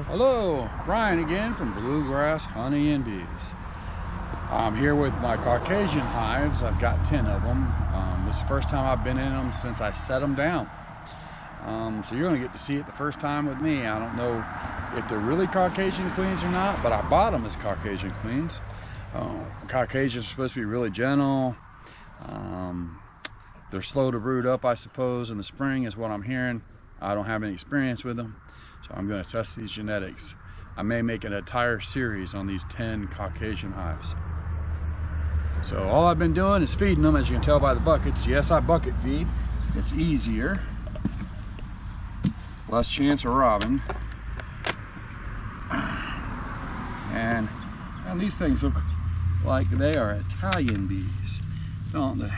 Hello, Brian again from Bluegrass Honey and Bees. I'm here with my Caucasian hives. I've got 10 of them. It's the first time I've been in them since I set them down. So you're going to get to see it the first time with me. I don't know if they're really Caucasian Queens or not, but I bought them as Caucasian Queens. Caucasians are supposed to be really gentle. They're slow to brood up, I suppose, in the spring is what I'm hearing. I don't have any experience with them, so I'm going to test these genetics. I may make an entire series on these 10 Caucasian hives. So all I've been doing is feeding them, as you can tell by the buckets. Yes, I bucket feed. It's easier. Less chance of robbing. And these things look like they are Italian bees, don't they?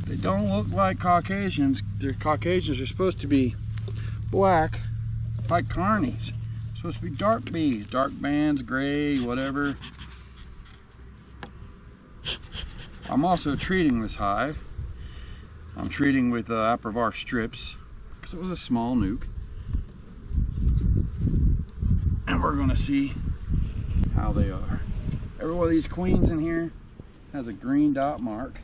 They don't look like Caucasians. Caucasians are supposed to be black, like Carneys. Supposed to be dark bees, dark bands, gray, whatever. I'm also treating this hive. I'm treating with Aprovar strips because it was a small nuke. And we're gonna see how they are. Every one of these queens in here has a green dot mark.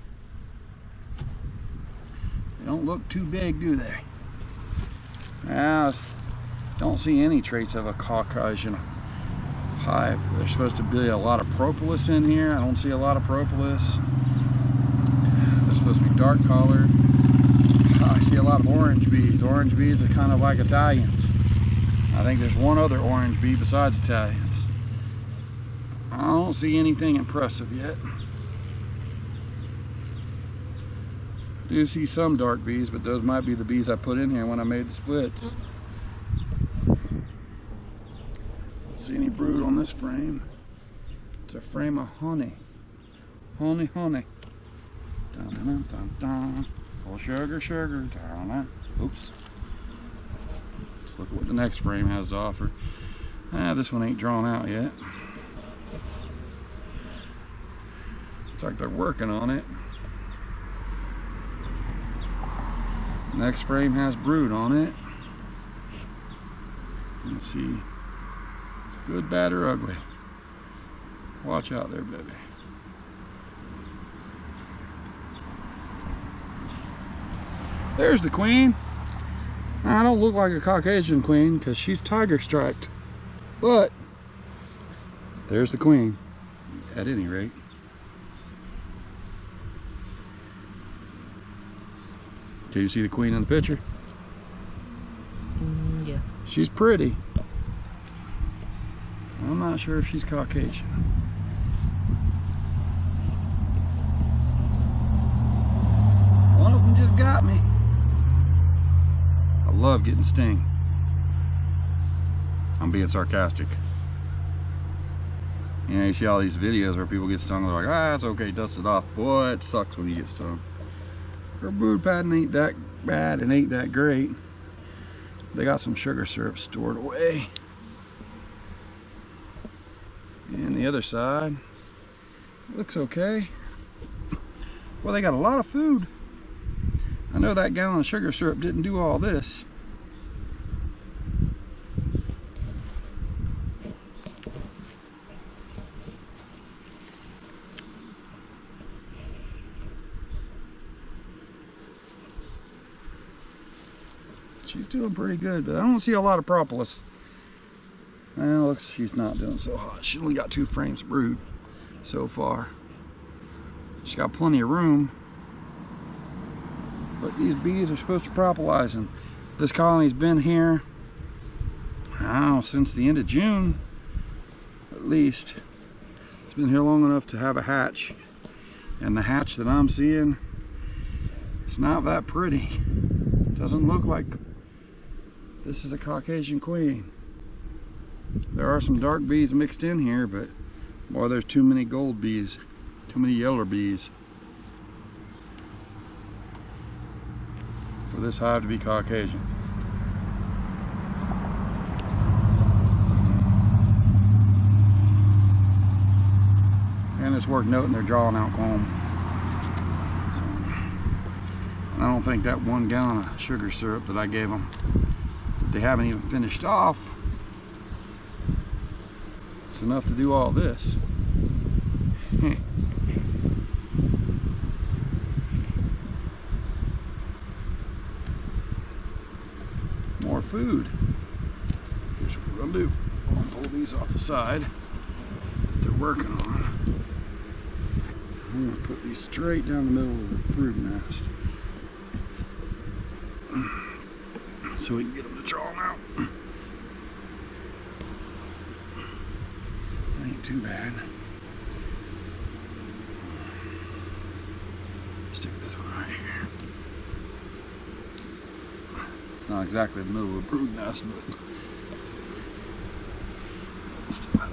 They don't look too big, do they? Don't see any traits of a Caucasian hive. There's supposed to be a lot of propolis in here. I don't see a lot of propolis. They're supposed to be dark colored. I see a lot of orange bees. Orange bees are kind of like Italians. I think there's one other orange bee besides Italians. I don't see anything impressive yet. I do see some dark bees, but those might be the bees I put in here when I made the splits. See any brood on this frame? It's a frame of honey. Honey, honey. Dun, dun, dun, dun. Oh, sugar, sugar. Dun, dun. Oops. Let's look at what the next frame has to offer. This one ain't drawn out yet. Looks like they're working on it. Next frame has brood on it. Let's see. Good, bad, or ugly. Watch out there, baby. There's the queen. I don't look like a Caucasian queen because she's tiger striped. But there's the queen, at any rate. Do you see the queen in the picture? Yeah. She's pretty. I'm not sure if she's Caucasian. One of them just got me. I love getting sting. I'm being sarcastic. You know, you see all these videos where people get stung, they're like, it's okay, dust it off. Boy, it sucks when you get stung. Her brood pattern ain't that bad and ain't that great. They got some sugar syrup stored away. And the other side looks okay. Well, they got a lot of food. I know that gallon of sugar syrup didn't do all this. She's doing pretty good, but I don't see a lot of propolis. Well, looks she's not doing so hot. She's only got 2 frames of brood so far. She's got plenty of room. But these bees are supposed to propolis, and this colony's been here, I don't know, since the end of June, at least. It's been here long enough to have a hatch. And the hatch that I'm seeing, it's not that pretty. It doesn't look like this is a Caucasian queen. There are some dark bees mixed in here, but boy, there's too many gold bees, too many yellow bees for this hive to be Caucasian. And it's worth noting they're drawing out comb. So, I don't think that 1 gallon of sugar syrup that I gave them, they haven't even finished off. It's enough to do all this. More food. Here's what we're gonna do. I'll pull these off the side that they're working on. I'm gonna put these straight down the middle of the brood nest so we can get them to draw them out. Ain't too bad. Stick this one right here. It's not exactly the middle of a brood nest, but still help.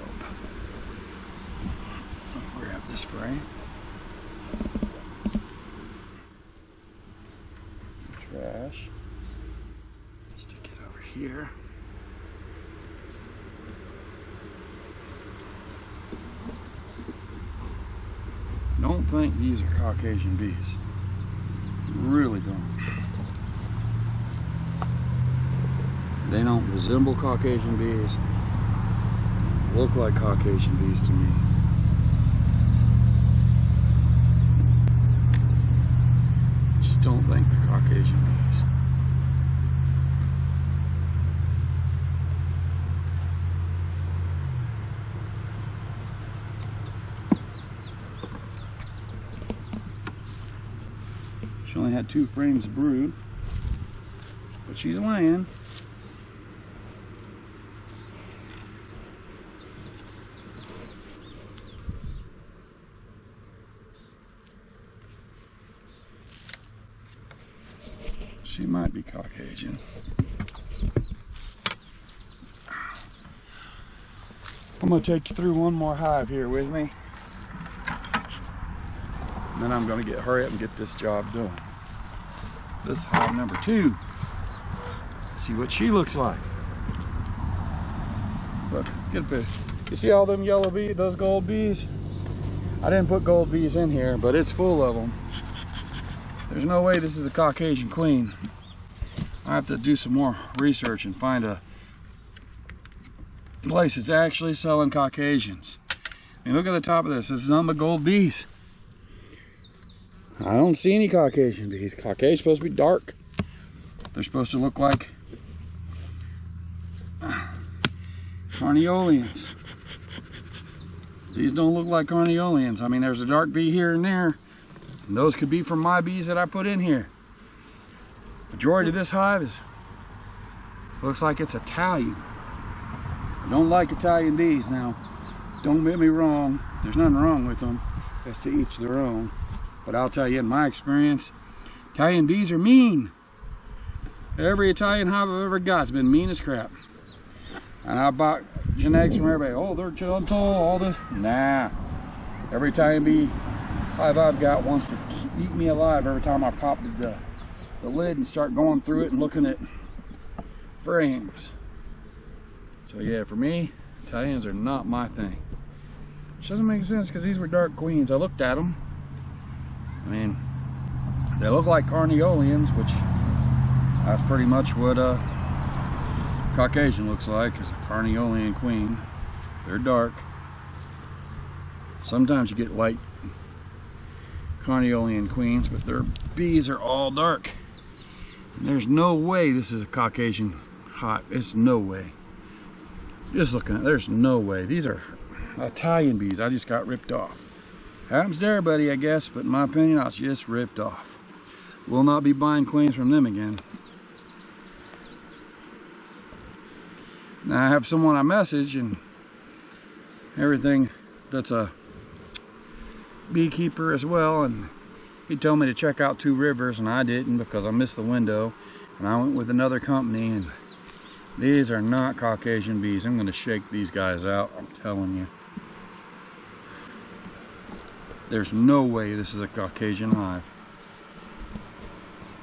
I'll grab this frame. Trash. Stick it over here. Don't think these are Caucasian bees. Really don't. They don't resemble Caucasian bees. Look like Caucasian bees to me. Just don't think they're Caucasian bees. She only had 2 frames of brood, but she's laying. She might be Caucasian. I'm going to take you through one more hive here with me. And then I'm going to hurry up and get this job done. This is hive number 2. See what she looks like. Look, get a bit. You see all them yellow bees, those gold bees? I didn't put gold bees in here, but it's full of them. There's no way this is a Caucasian queen. I have to do some more research and find a place that's actually selling Caucasians. I mean, look at the top of this. This is nothing but gold bees. I don't see any Caucasian bees. Caucasian's supposed to be dark. They're supposed to look like Carniolians. These don't look like Carniolians. I mean, there's a dark bee here and there. And those could be from my bees that I put in here. Majority of this hive looks like it's Italian. I don't like Italian bees now. Don't get me wrong. There's nothing wrong with them. That's to each their own. But I'll tell you, in my experience, Italian bees are mean. Every Italian hive I've ever got has been mean as crap. And I bought genetics from everybody. Oh, they're gentle, all this. Nah. Every Italian bee hive I've got wants to eat me alive every time I pop the lid and start going through it and looking at frames. So yeah, for me, Italians are not my thing. Which doesn't make sense because these were dark queens. I looked at them. I mean, they look like Carniolians, which that's pretty much what Caucasian looks like, is a Carniolian queen. They're dark. Sometimes you get light Carniolian queens, but their bees are all dark. And there's no way this is a Caucasian hive. It's no way. Just looking at it, there's no way. These are Italian bees. I just got ripped off. Happens to everybody, I guess, but in my opinion, I was just ripped off. Will not be buying queens from them again. Now I have someone I message and everything that's a beekeeper as well, and he told me to check out 2 Rivers, and I didn't because I missed the window, and I went with another company, and these are not Caucasian bees. I'm going to shake these guys out, I'm telling you. There's no way this is a Caucasian hive.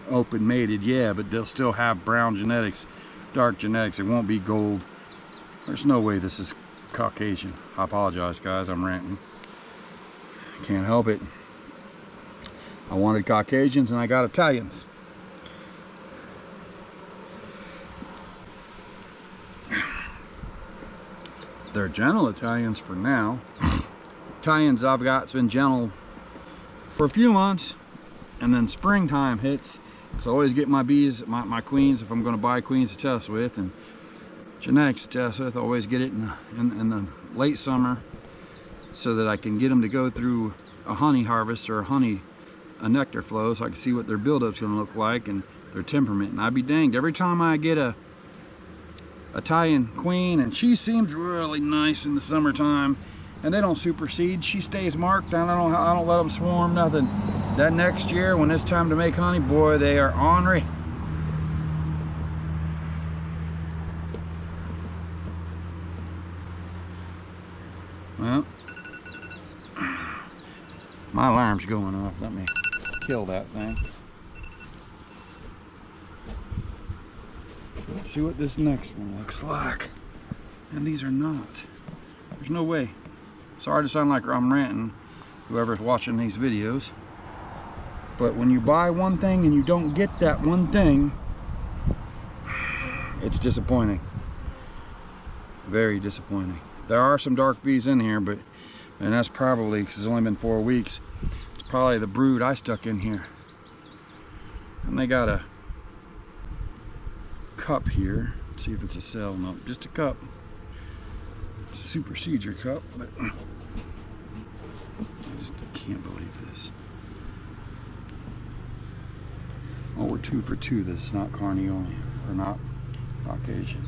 Open mated, yeah, but they'll still have brown genetics, dark genetics. It won't be gold. There's no way this is Caucasian. I apologize, guys, I'm ranting. Can't help it. I wanted Caucasians and I got Italians. They're gentle Italians for now. Italians I've got's been gentle for a few months, and then springtime hits. So I always get my bees, my queens, if I'm going to buy queens to test with and genetics to test with, I always get it in the late summer, so that I can get them to go through a honey harvest or a nectar flow, so I can see what their buildup's going to look like and their temperament. And I'd be danged, every time I get a Italian queen, and she seems really nice in the summertime, and they don't supersede, she stays marked. I don't let them swarm, nothing. That next year, when it's time to make honey, boy, they are ornery. Well, my alarm's going off. Let me kill that thing. Let's see what this next one looks like. And these are not. There's no way. Sorry to sound like I'm ranting, whoever's watching these videos. But when you buy one thing and you don't get that one thing, it's disappointing. Very disappointing. There are some dark bees in here, and that's probably, because it's only been 4 weeks, it's probably the brood I stuck in here. And they got a cup here. Let's see if it's a cell. No, just a cup. It's a super procedure cup, but I just can't believe this. Oh, we're 2 for 2 that it's not Carney only, or not Caucasian.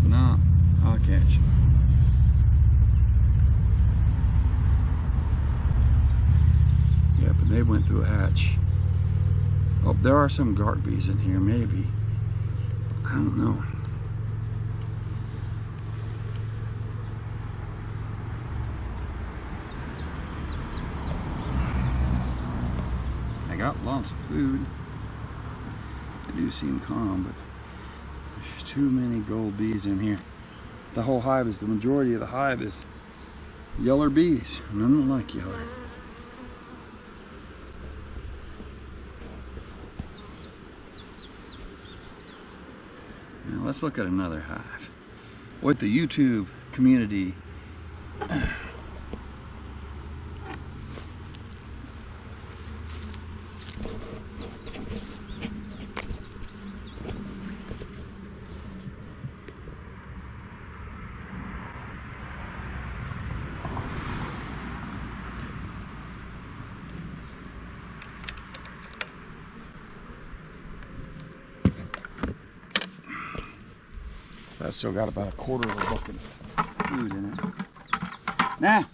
Not Caucasian. Yeah, but they went through a hatch. Oh, there are some guard bees in here, maybe. I don't know. I got lots of food. They do seem calm, but there's too many gold bees in here. The whole hive is, the majority of the hive is yeller bees, and I don't like yeller. Now let's look at another hive. With the YouTube community, I still got about 1/4 of a bucket of food in it. Now,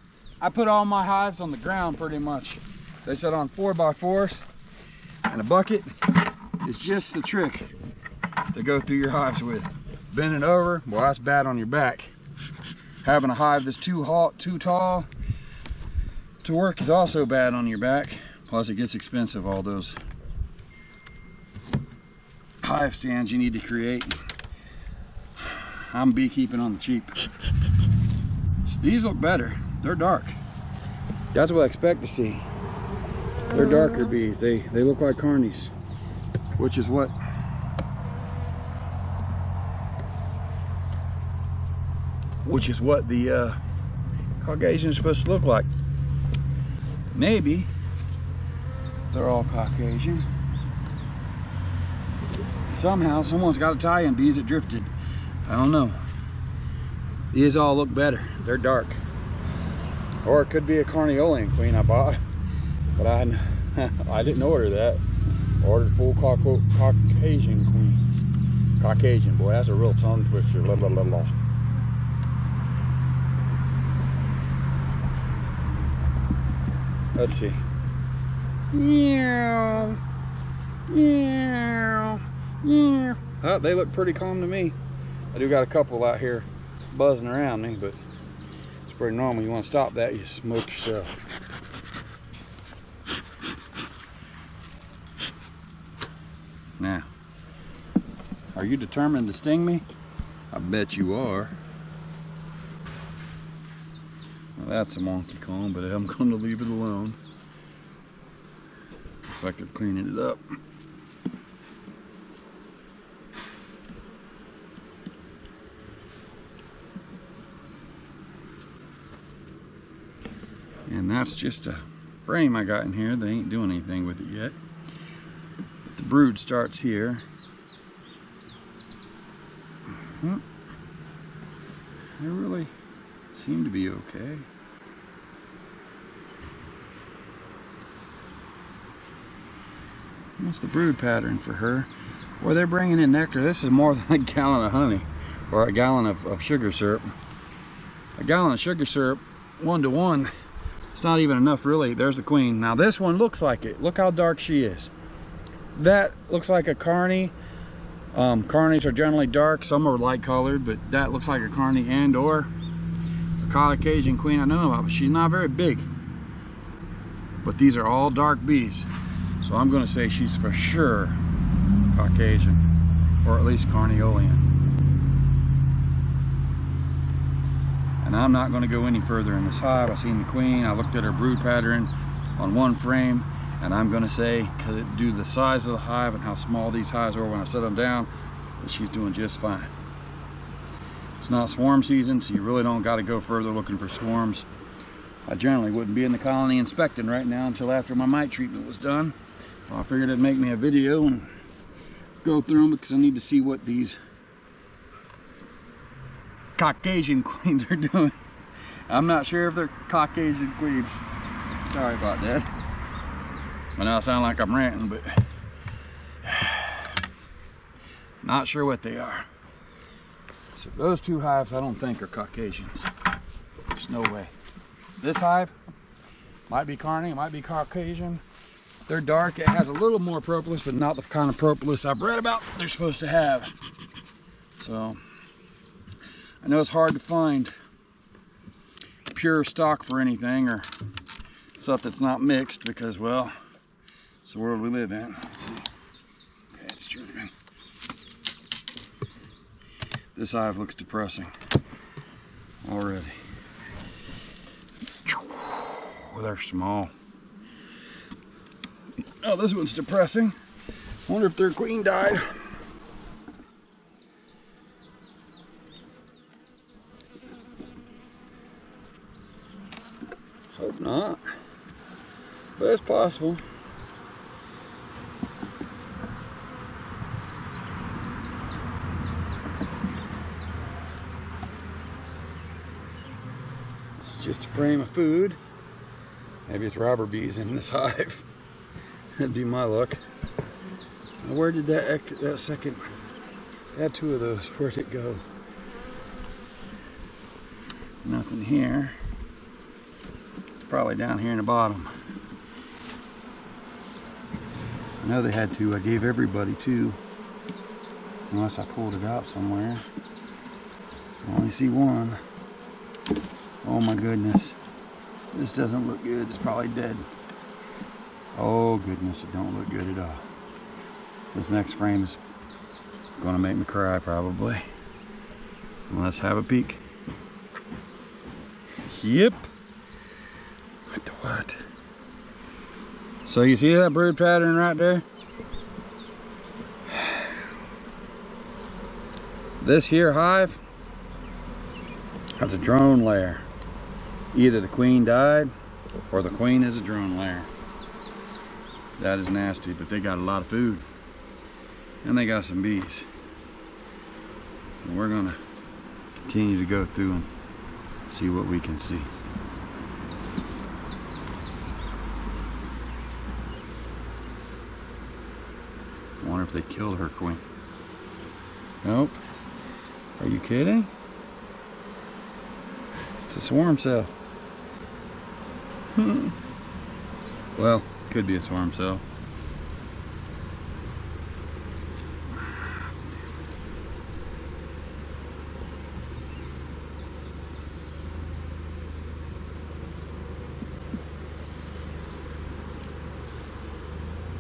I put all my hives on the ground pretty much. They said on 4x4s, and a bucket is just the trick to go through your hives with. Bending over, well, that's bad on your back. Having a hive that's too tall to work is also bad on your back. Plus it gets expensive, all those hive stands you need to create. I'm beekeeping on the cheap. These look better. They're dark. That's what I expect to see. They're darker bees. They look like Carneys, which is what the Caucasian is supposed to look like. Maybe they're all Caucasian. Somehow someone's got Italian bees that drifted. I don't know. These all look better. They're dark. Or it could be a Carniolan queen I bought, but I didn't order that. I ordered full Caucasian queens. Caucasian, boy, that's a real tongue twister. Blah, blah, blah, blah. Let's see. Meow. Meow. Meow. Oh, they look pretty calm to me. I do got a couple out here buzzing around me, but it's pretty normal. You want to stop that, you smoke yourself. Now, are you determined to sting me? I bet you are. Well, that's a monkey comb, but I'm going to leave it alone. like they're cleaning it up. And that's just a frame I got in here. They ain't doing anything with it yet. The brood starts here. They really seem to be okay. What's the brood pattern for her? Well, they're bringing in nectar. This is more than a gallon of honey, or a gallon of sugar syrup. A gallon of sugar syrup, 1 to 1. It's not even enough, really. There's the queen. Now this one looks like it. Look how dark she is. That looks like a Carney. Carneys are generally dark. Some are light colored, but that looks like a Carney and or a Caucasian queen I know about, but she's not very big. But these are all dark bees. So I'm going to say she's for sure Caucasian, or at least Carniolean. And I'm not going to go any further in this hive. I've seen the queen. I looked at her brood pattern on one frame, and I'm going to say, due to the size of the hive and how small these hives are when I set them down, that she's doing just fine. It's not swarm season, so you really don't got to go further looking for swarms. I generally wouldn't be in the colony inspecting right now until after my mite treatment was done. So I figured it'd make me a video and go through them because I need to see what these Caucasian queens are doing. I'm not sure if they're Caucasian queens. Sorry about that. I know I sound like I'm ranting, but not sure what they are. So those two hives I don't think are Caucasians. There's no way. This hive might be Carney, it might be Caucasian. They're dark. It has a little more propolis, but not the kind of propolis I've read about they're supposed to have. So I know it's hard to find pure stock for anything, or stuff that's not mixed, because, well, it's the world we live in. Let's see. Okay, it's turning. This hive looks depressing already. Oh, they're small. Oh, this one's depressing. Wonder if their queen died. Hope not, but it's possible. It's just a frame of food. Maybe it's robber bees in this hive. That'd be my luck. Where did that second? I had two of those. Where'd it go? Nothing here. It's probably down here in the bottom. I know they had two. I gave everybody two. Unless I pulled it out somewhere. I only see one. Oh my goodness. This doesn't look good. It's probably dead. Oh goodness, it don't look good at all. This next frame is gonna make me cry probably. Let's have a peek. Yep. What the what? So you see that brood pattern right there? This here hive has a drone lair. Either the queen died or the queen is a drone lair. That is nasty, but they got a lot of food and they got some bees. And we're gonna continue to go through and see what we can see. I wonder if they killed her queen. Nope. Are you kidding? It's a swarm cell. Well, could be a swarm cell.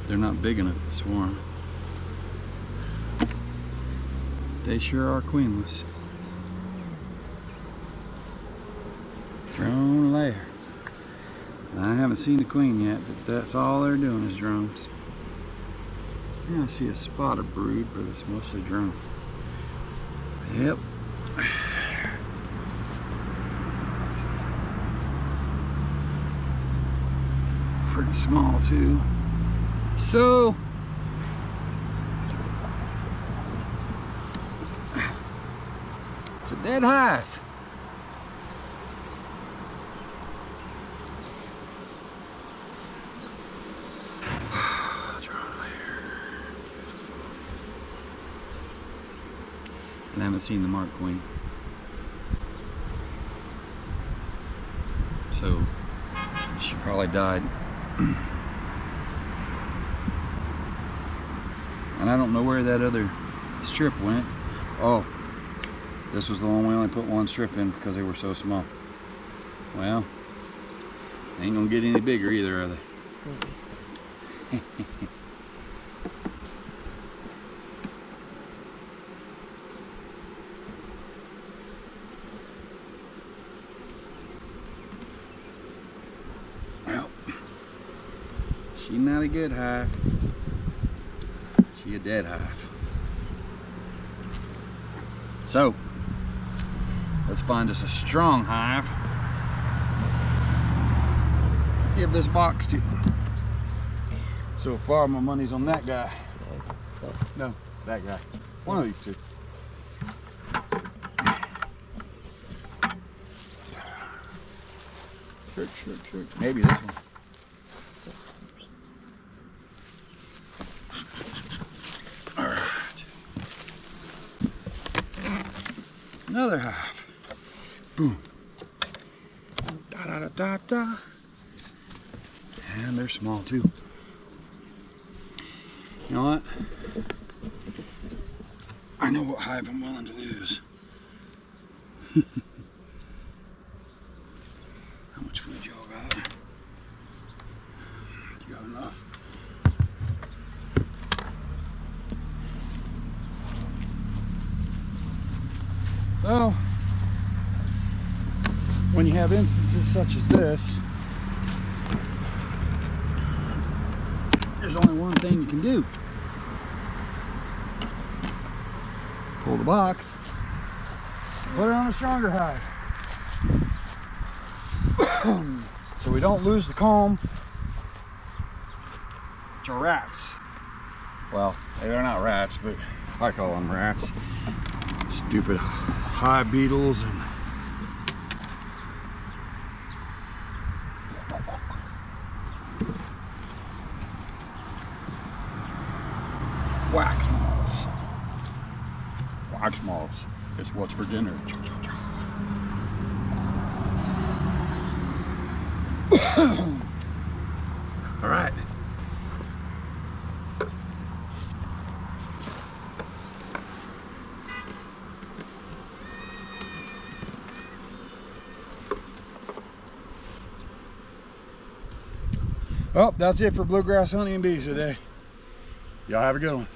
They're not big enough to swarm. They sure are queenless. Drone lair. I haven't seen the queen yet, but that's all they're doing is drones. Yeah, I see a spotted brood, but it's mostly drone. Yep. Pretty small too. So it's a dead hive. And I haven't seen the marked queen. So she probably died. And I don't know where that other strip went. Oh, this was the one we only put one strip in because they were so small. Well, they ain't gonna get any bigger either, are they? Well, she's not a good hive. She a dead hive. So, let's find us a strong hive to give this box to. So far, my money's on that guy. No, that guy. One of these two. Sure. Maybe this one. All right. Another hive. Boom. Da da da da da. And they're small too. You know what? I know what hive I'm willing to lose. How much food y'all got? You got enough? So, when you have instances such as this, there's only one thing you can do. Pull the box, put it on a stronger hive. So we don't lose the comb to rats. Well, they're not rats, but I call them rats. Stupid hive beetles and wax moths. Wax moths. It's what's for dinner. All right. Well, that's it for bluegrass hunting and bees today. Y'all have a good one.